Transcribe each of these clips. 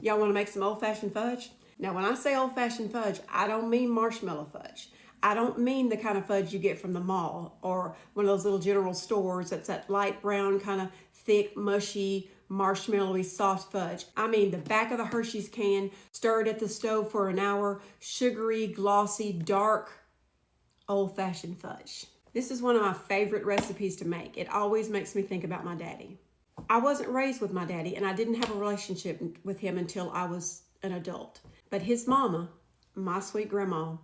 Y'all want to make some old-fashioned fudge? Now, when I say old-fashioned fudge, I don't mean marshmallow fudge. I don't mean the kind of fudge you get from the mall or one of those little general stores that's that light brown kind of thick, mushy, marshmallowy, soft fudge. I mean the back of the Hershey's can, stirred at the stove for an hour, sugary, glossy, dark, old-fashioned fudge. This is one of my favorite recipes to make. It always makes me think about my daddy. I wasn't raised with my daddy, and I didn't have a relationship with him until I was an adult. But his mama, my sweet grandma,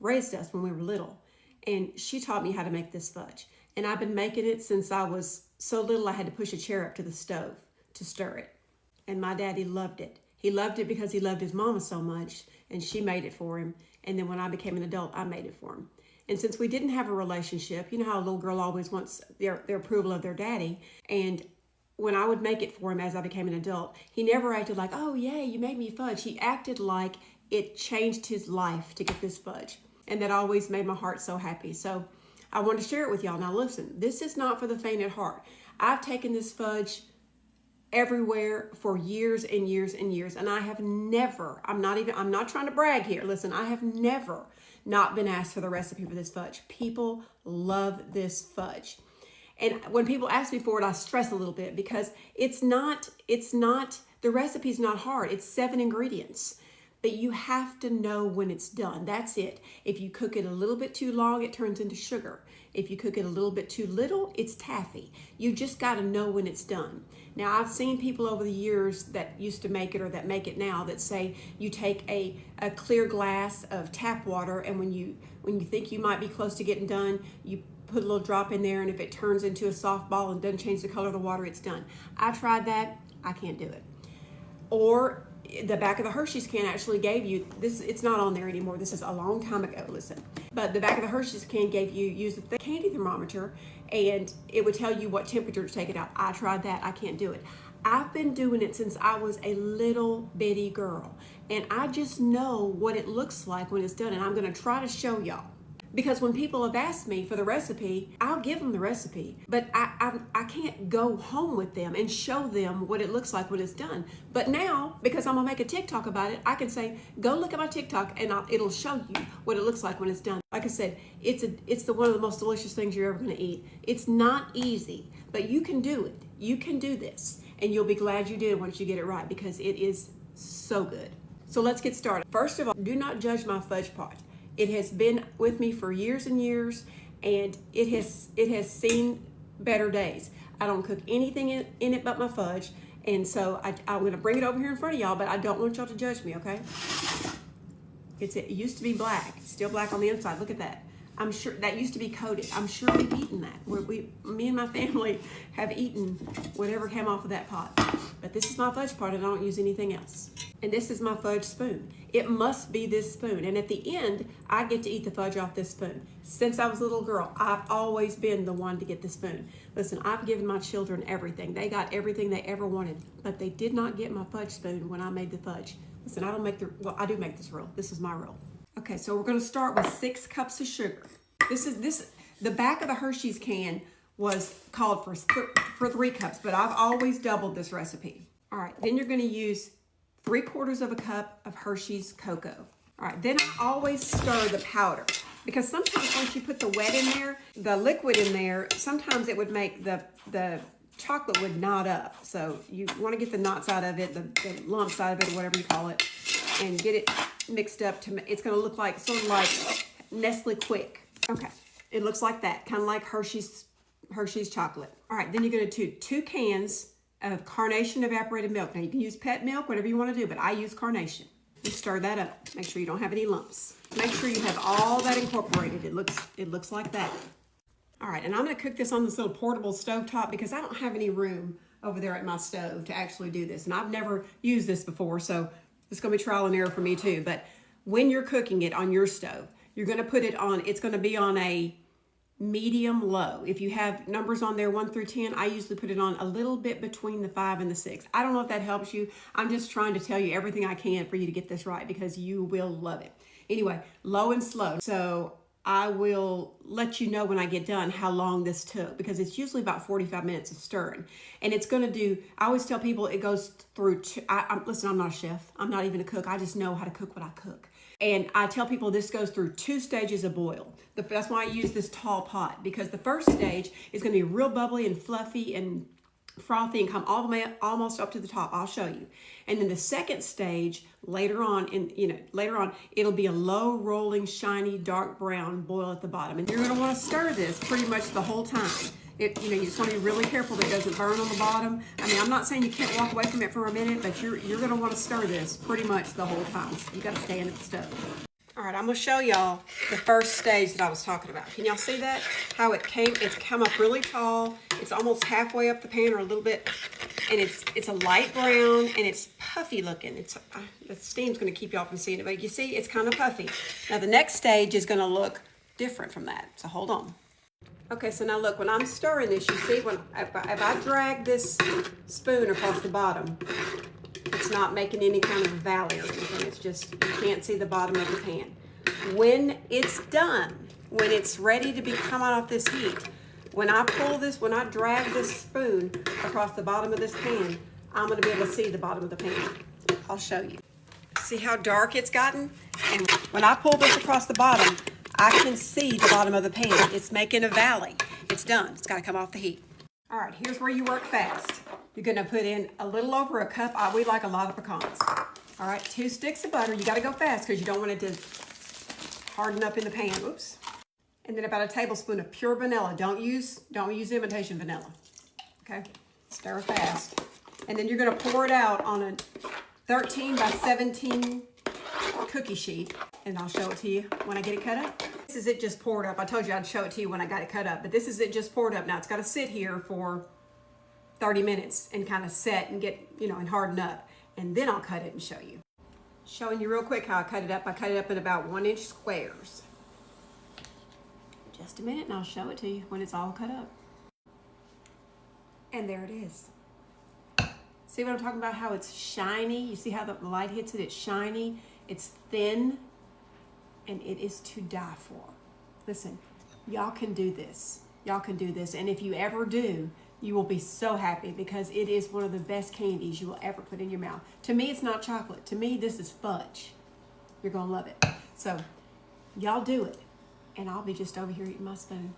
raised us when we were little, and she taught me how to make this fudge. And I've been making it since I was so little I had to push a chair up to the stove to stir it. And my daddy loved it. He loved it because he loved his mama so much, and she made it for him. And then when I became an adult, I made it for him. And since we didn't have a relationship, you know how a little girl always wants their approval of their daddy, and when I would make it for him as I became an adult, he never acted like, oh, yay, you made me fudge. He acted like it changed his life to get this fudge. And that always made my heart so happy. So I want to share it with y'all. Now listen, this is not for the faint at heart. I've taken this fudge everywhere for years and years and years. And I have never, I'm not trying to brag here. Listen, I have never not been asked for the recipe for this fudge. People love this fudge. And when people ask me for it, I stress a little bit because the recipe's not hard. It's 7 ingredients, but you have to know when it's done. That's it. If you cook it a little bit too long, it turns into sugar. If you cook it a little bit too little, it's taffy. You just got to know when it's done. Now, I've seen people over the years that used to make it or that make it now that say you take a clear glass of tap water, and when you think you might be close to getting done, you put a little drop in there, and if it turns into a soft ball and doesn't change the color of the water, it's done. I tried that. I can't do it. Or the back of the Hershey's can actually gave you this. It's not on there anymore. This is a long time ago. Listen, but the back of the Hershey's can use the candy thermometer, and it would tell you what temperature to take it out. I tried that. I can't do it. I've been doing it since I was a little bitty girl, and I just know what it looks like when it's done, and I'm going to try to show y'all. Because when people have asked me for the recipe, I'll give them the recipe, but I can't go home with them and show them what it looks like when it's done. But now, because I'm gonna make a TikTok about it, I can say, go look at my TikTok and it'll show you what it looks like when it's done. Like I said, it's one of the most delicious things you're ever gonna eat. It's not easy, but you can do it. You can do this, and you'll be glad you did once you get it right because it is so good. So let's get started. First of all, do not judge my fudge pot. It has been with me for years and years, and it has seen better days. I don't cook anything in it but my fudge, and so I'm going to bring it over here in front of y'all, but I don't want y'all to judge me, okay? It used to be black. It's still black on the inside. Look at that. I'm sure that used to be coated. I'm sure we've eaten that. Me and my family have eaten whatever came off of that pot. But this is my fudge pot, and I don't use anything else. And this is my fudge spoon. It must be this spoon. And at the end, I get to eat the fudge off this spoon. Since I was a little girl, I've always been the one to get the spoon. Listen, I've given my children everything. They got everything they ever wanted, but they did not get my fudge spoon when I made the fudge. Listen, I do make this rule. This is my rule. Okay, so we're going to start with 6 cups of sugar. The back of the Hershey's can was called for 3 cups, but I've always doubled this recipe. All right, then you're going to use 3/4 of a cup of Hershey's cocoa. All right, then I always stir the powder because sometimes once you put the wet in there, the liquid in there, sometimes it would make the chocolate would knot up. So you want to get the knots out of it, the lumps out of it, or whatever you call it, and get it mixed up it's going to look like sort of like Nestle Quick. Okay, it looks like that, kind of like Hershey's chocolate. All right, then you're going to do 2 cans of Carnation evaporated milk. Now you can use pet milk, whatever you want to do, but I use Carnation. You stir that up. Make sure you don't have any lumps. Make sure you have all that incorporated. It looks like that. All right, and I'm going to cook this on this little portable stove top because I don't have any room over there at my stove to actually do this, and I've never used this before, so it's going to be trial and error for me too. But when you're cooking it on your stove, you're going to put it on. It's going to be on a medium low. If you have numbers on there 1 through 10, I usually put it on a little bit between the 5 and the 6. I don't know if that helps you. I'm just trying to tell you everything I can for you to get this right because you will love it. Anyway, low and slow. So I will let you know when I get done how long this took, because it's usually about 45 minutes of stirring. And it's going to do, I always tell people it goes through, listen, I'm not a chef. I'm not even a cook. I just know how to cook what I cook. And I tell people this goes through 2 stages of boil. That's why I use this tall pot, because the first stage is going to be real bubbly and fluffy and frothy and come all the way almost up to the top. I'll show you. And then the second stage later on, it'll be a low rolling, shiny, dark brown boil at the bottom. And you're going to want to stir this pretty much the whole time. You just want to be really careful that it doesn't burn on the bottom. I mean, I'm not saying you can't walk away from it for a minute, but you're going to want to stir this pretty much the whole time. So you got to stay in the stove. All right, I'm going to show y'all the first stage that I was talking about. Can y'all see that? How it's come up really tall. It's almost halfway up the pan or a little bit. And it's a light brown and it's puffy looking. The steam's going to keep y'all from seeing it, but you see it's kind of puffy. Now the next stage is going to look different from that. So hold on. Okay, so now look, when I'm stirring this, you see if I drag this spoon across the bottom, it's not making any kind of a valley or anything. It's just, you can't see the bottom of the pan. When it's done, when it's ready to be coming off this heat, when I drag this spoon across the bottom of this pan, I'm gonna be able to see the bottom of the pan. I'll show you. See how dark it's gotten? And when I pull this across the bottom, I can see the bottom of the pan. It's making a valley. It's done. It's gotta come off the heat. All right, here's where you work fast. You're gonna put in a little over a cup. We like a lot of pecans. All right, 2 sticks of butter. You gotta go fast because you don't want it to harden up in the pan. Oops. And then about a tablespoon of pure vanilla. Don't use imitation vanilla. Okay, stir fast. And then you're gonna pour it out on a 13 by 17 cookie sheet. And I'll show it to you when I get it cut up. This is it just poured up. I told you I'd show it to you when I got it cut up, but this is it just poured up. Now it's gotta sit here for 30 minutes and kind of set and get, and harden up. And then I'll cut it and show you. Showing you real quick how I cut it up. I cut it up in about 1-inch squares. Just a minute and I'll show it to you when it's all cut up. And there it is. See what I'm talking about? How it's shiny. You see how the light hits it? It's shiny. It's thin. And it is to die for. Listen, y'all can do this. Y'all can do this. And if you ever do, you will be so happy because it is one of the best candies you will ever put in your mouth. To me, it's not chocolate. To me, this is fudge. You're going to love it. So y'all do it. And I'll be just over here eating my spoon.